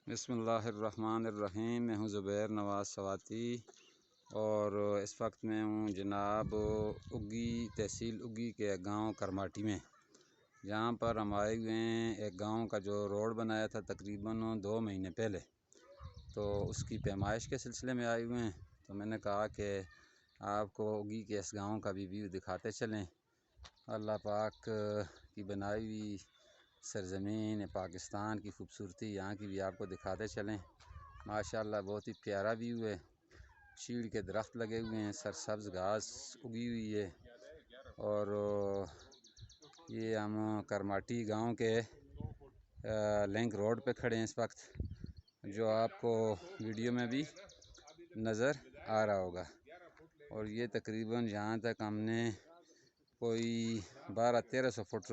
بسم اللہ الرحمن الرحیم۔ میں ہوں زبیر نواز سواتی اور اس وقت میں ہوں جناب اگی تحصیل اگی کے گاؤں کرماٹی میں، جہاں پر ہم آئے ہوئے ہیں ایک گاؤں کا جو روڈ بنایا تھا تقریباً 2 مہینے پہلے، تو اس کی پیمائش کے سلسلے میں آئے ہوئے ہیں۔ تو میں نے کہا کہ آپ کو اگی کے اس گاؤں کا بھی ویو دکھاتے چلیں، اللہ پاک کی بنائی ہوئی سرزمین پاکستان کی خوبصورتی یہاں کی بھی آپ کو دکھاتے چلیں۔ ماشاءاللہ بہت ہی پیارا ویو ہے، چیڑ کے درخت لگے ہوئے ہیں، سرسبز گھاس اگی ہوئی ہے، اور یہ ہم کرماٹی گاؤں کے لنک روڈ پہ کھڑے ہیں اس وقت، جو آپ کو ویڈیو میں بھی نظر آ رہا ہوگا۔ اور یہ تقریباً جہاں تک ہم نے کوئی 1200-1300 فٹ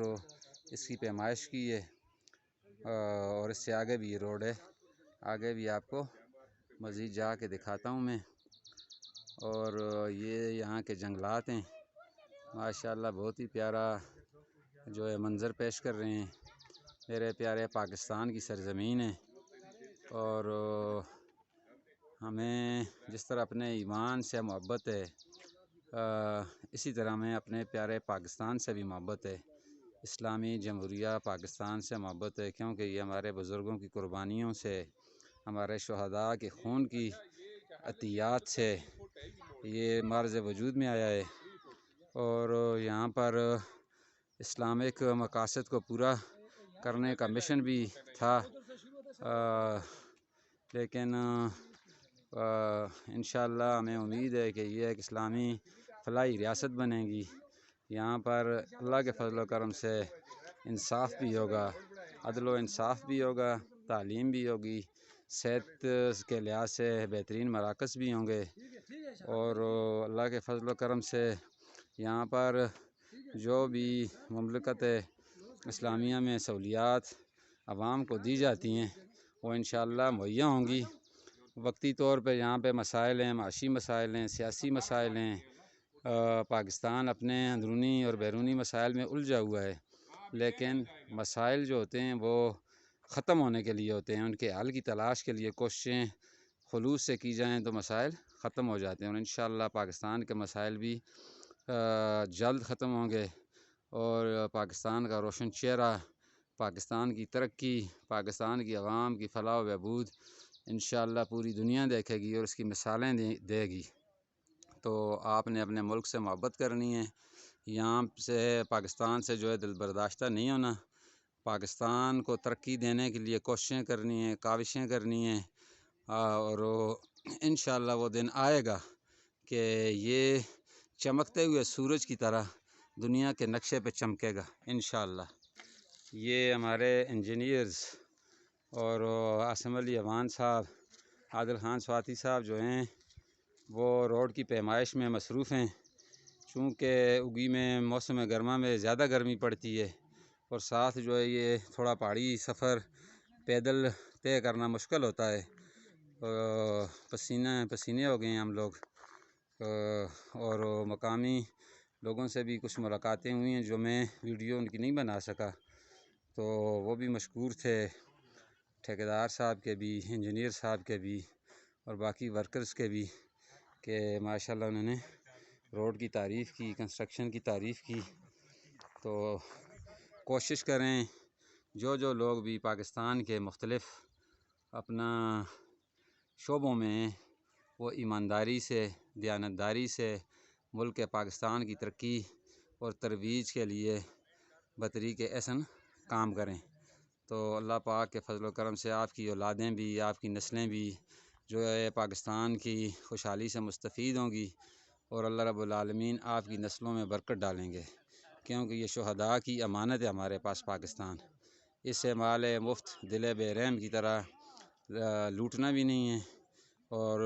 اس کی پیمائش کی ہے، اور اس سے آگے بھی یہ روڈ ہے، آگے بھی آپ کو مزید جا کے دکھاتا ہوں میں۔ اور یہ یہاں کے جنگلات ہیں، ماشاءاللہ بہت ہی پیارا جو ہے منظر پیش کر رہے ہیں۔ میرے پیارے پاکستان کی سرزمین ہے، اور ہمیں جس طرح اپنے ایمان سے محبت ہے، اسی طرح ہمیں اپنے پیارے پاکستان سے بھی محبت ہے، اسلامی جمہوریہ پاکستان سے محبت ہے، کیونکہ یہ ہمارے بزرگوں کی قربانیوں سے، ہمارے شہداء کے خون کی عطیات سے یہ معرض وجود میں آیا ہے۔ اور یہاں پر اسلامک مقاصد کو پورا کرنے کا مشن بھی تھا، لیکن انشاءاللہ ہمیں امید ہے کہ یہ ایک اسلامی فلاحی ریاست بنے گی۔ یہاں پر اللہ کے فضل و کرم سے انصاف بھی ہوگا، عدل و انصاف بھی ہوگا، تعلیم بھی ہوگی، صحت کے لحاظ سے بہترین مراکز بھی ہوں گے، اور اللہ کے فضل و کرم سے یہاں پر جو بھی مملکت اسلامیہ میں سہولیات عوام کو دی جاتی ہیں وہ انشاءاللہ مہیا ہوں گی۔ وقتی طور پہ یہاں پہ مسائل ہیں، معاشی مسائل ہیں، سیاسی مسائل ہیں، پاکستان اپنے اندرونی اور بیرونی مسائل میں الجھا ہوا ہے، لیکن مسائل جو ہوتے ہیں وہ ختم ہونے کے لیے ہوتے ہیں، ان کے حل کی تلاش کے لیے کوششیں خلوص سے کی جائیں تو مسائل ختم ہو جاتے ہیں، اور انشاءاللہ پاکستان کے مسائل بھی جلد ختم ہوں گے، اور پاکستان کا روشن چہرہ، پاکستان کی ترقی، پاکستان کی عوام کی فلاح و بہبود انشاءاللہ پوری دنیا دیکھے گی اور اس کی مثالیں دے گی۔ تو آپ نے اپنے ملک سے محبت کرنی ہے، یہاں سے پاکستان سے جو ہے دل برداشتہ نہیں ہونا، پاکستان کو ترقی دینے کے لیے کوششیں کرنی ہیں، کاوشیں کرنی ہیں، اور انشاءاللہ وہ دن آئے گا کہ یہ چمکتے ہوئے سورج کی طرح دنیا کے نقشے پہ چمکے گا انشاءاللہ۔ یہ ہمارے انجینئرز اور عاصم علی امان صاحب، عادل خان سواتی صاحب جو ہیں وہ روڈ کی پیمائش میں مصروف ہیں، چونکہ اگی میں موسم گرما میں زیادہ گرمی پڑتی ہے، اور ساتھ جو ہے یہ تھوڑا پہاڑی سفر پیدل طے کرنا مشکل ہوتا ہے، پسینے ہو گئے ہیں ہم لوگ، اور مقامی لوگوں سے بھی کچھ ملاقاتیں ہوئی ہیں جو میں ویڈیو ان کی نہیں بنا سکا، تو وہ بھی مشکور تھے، ٹھیکیدار صاحب کے بھی، انجینئر صاحب کے بھی، اور باقی ورکرز کے بھی، کہ ماشاءاللہ انہوں نے روڈ کی تعریف کی، کنسٹرکشن کی تعریف کی۔ تو کوشش کریں جو لوگ بھی پاکستان کے مختلف اپنا شعبوں میں وہ ایمانداری سے، دیانتداری سے ملک پاکستان کی ترقی اور ترویج کے لیے بطریق احسن کام کریں، تو اللہ پاک کے فضل و کرم سے آپ کی اولادیں بھی، آپ کی نسلیں بھی جو ہے پاکستان کی خوشحالی سے مستفید ہوں گی، اور اللہ رب العالمین آپ کی نسلوں میں برکت ڈالیں گے، کیونکہ یہ شہداء کی امانت ہے ہمارے پاس پاکستان، اسے مال مفت دل بے رحم کی طرح لوٹنا بھی نہیں ہے، اور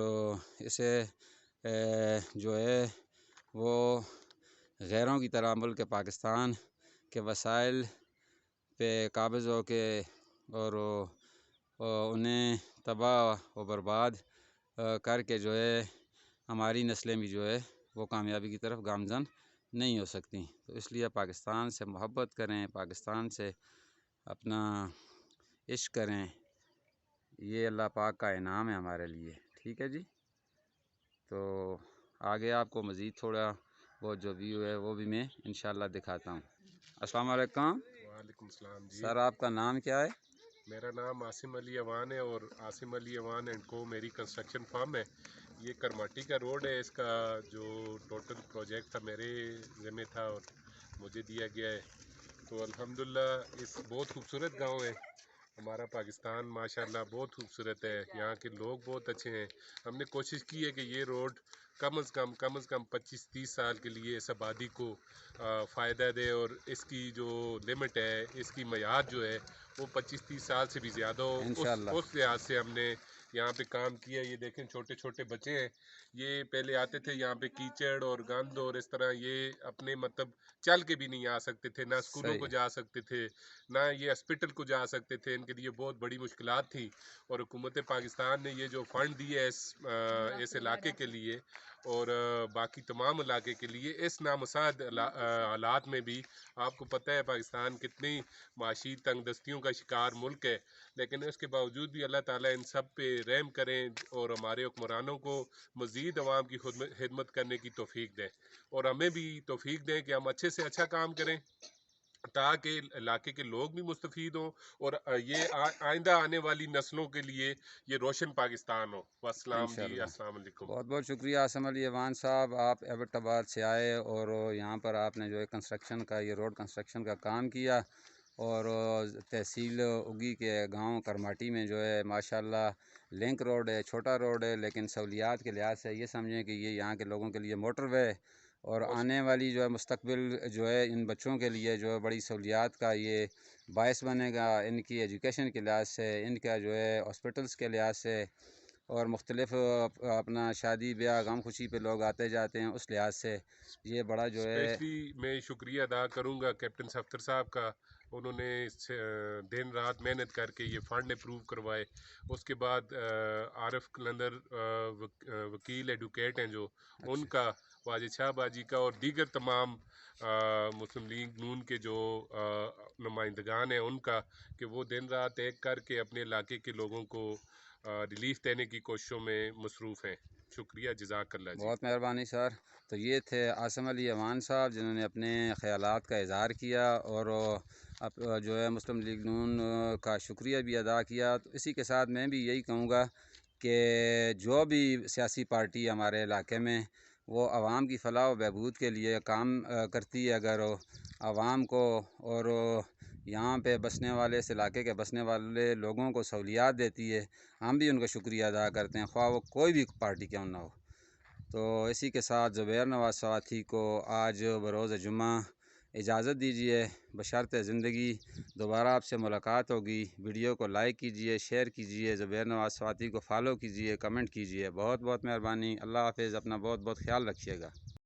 اسے جو ہے وہ غیروں کی طرح ملک پاکستان کے وسائل پہ قابض ہو کے اور انہیں تباہ و برباد کر کے جو ہے ہماری نسلیں بھی جو ہے وہ کامیابی کی طرف گامزن نہیں ہو سکتی۔ تو اس لیے پاکستان سے محبت کریں، پاکستان سے اپنا عشق کریں، یہ اللہ پاک کا انعام ہے ہمارے لیے، ٹھیک ہے جی۔ تو آگے آپ کو مزید تھوڑا وہ جو ویو ہے وہ بھی میں انشاءاللہ دکھاتا ہوں۔ السلام علیکم۔ وعلیکم السلام جی۔ سر آپ کا نام کیا ہے؟ میرا نام عاصم علی اوان ہے اور عاصم علی اوان اینڈ کو میری کنسٹرکشن فارم ہے۔ یہ کرماٹی کا روڈ ہے، اس کا جو ٹوٹل پروجیکٹ تھا میرے ذمہ تھا اور مجھے دیا گیا ہے۔ تو الحمدللہ اس بہت خوبصورت گاؤں ہے ہمارا پاکستان، ماشاءاللہ بہت خوبصورت ہے، یہاں کے لوگ بہت اچھے ہیں۔ ہم نے کوشش کی ہے کہ یہ روڈ کم از کم 25-30 سال کے لیے اس آبادی کو فائدہ دے، اور اس کی جو لمٹ ہے، اس کی میعاد جو ہے وہ 25-30 سال سے بھی زیادہ ہو۔ انشاءاللہ اس لحاظ سے ہم نے یہاں پہ کام کیا۔ یہ دیکھیں چھوٹے چھوٹے بچے ہیں، یہ پہلے آتے تھے یہاں پہ کیچڑ اور گند اور اس طرح، یہ اپنے مطلب چل کے بھی نہیں آ سکتے تھے، نہ اسکولوں صحیح کو ہے، جا سکتے تھے، نہ یہ ہاسپٹل کو جا سکتے تھے، ان کے لیے بہت بڑی مشکلات تھی۔ اور حکومت پاکستان نے یہ جو فنڈ دی ہے اس علاقے کے لیے اور باقی تمام علاقے کے لیے، اس نامساعد حالات میں بھی، آپ کو پتہ ہے پاکستان کتنی معاشی تنگ دستیوں کا شکار ملک ہے، لیکن اس کے باوجود بھی اللہ تعالیٰ ان سب پہ رحم کریں اور ہمارے حکمرانوں کو مزید عوام کی خدمت کرنے کی توفیق دیں، اور ہمیں بھی توفیق دیں کہ ہم اچھے سے اچھا کام کریں تاکہ علاقے کے لوگ بھی مستفید ہوں اور یہ آئندہ آنے والی نسلوں کے لیے یہ روشن پاکستان ہو۔ والسلام جی، انشاءاللہ۔ السلام علیکم۔ بہت بہت شکریہ عاصم علی اوان صاحب، آپ ایبٹ آباد سے آئے اور یہاں پر آپ نے جو ہے کنسٹرکشن کا، یہ روڈ کنسٹرکشن کا کام کیا، اور تحصیل اگی کے گاؤں کرماٹی میں جو ہے ماشاءاللہ لنک روڈ ہے، چھوٹا روڈ ہے، لیکن سہولیات کے لحاظ سے یہ سمجھیں کہ یہ یہاں کے لوگوں کے لیے موٹر وے ہے، اور آنے والی جو ہے مستقبل جو ہے ان بچوں کے لیے جو ہے بڑی سہولیات کا یہ باعث بنے گا، ان کی ایجوکیشن کے لحاظ سے، ان کا جو ہے ہاسپٹلس کے لحاظ سے، اور مختلف اپنا شادی بیاہ غم خوشی پہ لوگ آتے جاتے ہیں، اس لحاظ سے یہ بڑا جو ہے۔ اسپیشلی میں شکریہ ادا کروں گا کیپٹن صفدر صاحب کا، انہوں نے دن رات محنت کر کے یہ فنڈ اپروو کروائے۔ اس کے بعد عارف قلندر وکیل ایڈوکیٹ ہیں جو، ان اچھا، کا، واجد شاہ باجی کا، اور دیگر تمام مسلم لیگ نون کے جو نمائندگان ہیں ان کا، کہ وہ دن رات ایک کر کے اپنے علاقے کے لوگوں کو ریلیف دینے کی کوششوں میں مصروف ہیں۔ شکریہ، جزاک اللہ جی۔ بہت مہربانی سر۔ تو یہ تھے عاصم علی اوان صاحب، جنہوں نے اپنے خیالات کا اظہار کیا اور جو ہے مسلم لیگ نون کا شکریہ بھی ادا کیا۔ تو اسی کے ساتھ میں بھی یہی کہوں گا کہ جو بھی سیاسی پارٹی ہمارے علاقے میں وہ عوام کی فلاح و بہبود کے لیے کام کرتی ہے، اگر عوام کو اور یہاں پہ بسنے والے، اس علاقے کے بسنے والے لوگوں کو سہولیات دیتی ہے، ہم بھی ان کا شکریہ ادا کرتے ہیں، خواہ وہ کوئی بھی پارٹی کیوں نہ ہو۔ تو اسی کے ساتھ زبیر نواز سواتھی کو آج بروز جمعہ اجازت دیجیے، بشرط زندگی دوبارہ آپ سے ملاقات ہوگی۔ ویڈیو کو لائک کیجیے، شیئر کیجیے، زبیر نواز سواتھی کو فالو کیجیے، کمنٹ کیجیے۔ بہت بہت مہربانی، اللہ حافظ، اپنا بہت بہت خیال رکھیے گا۔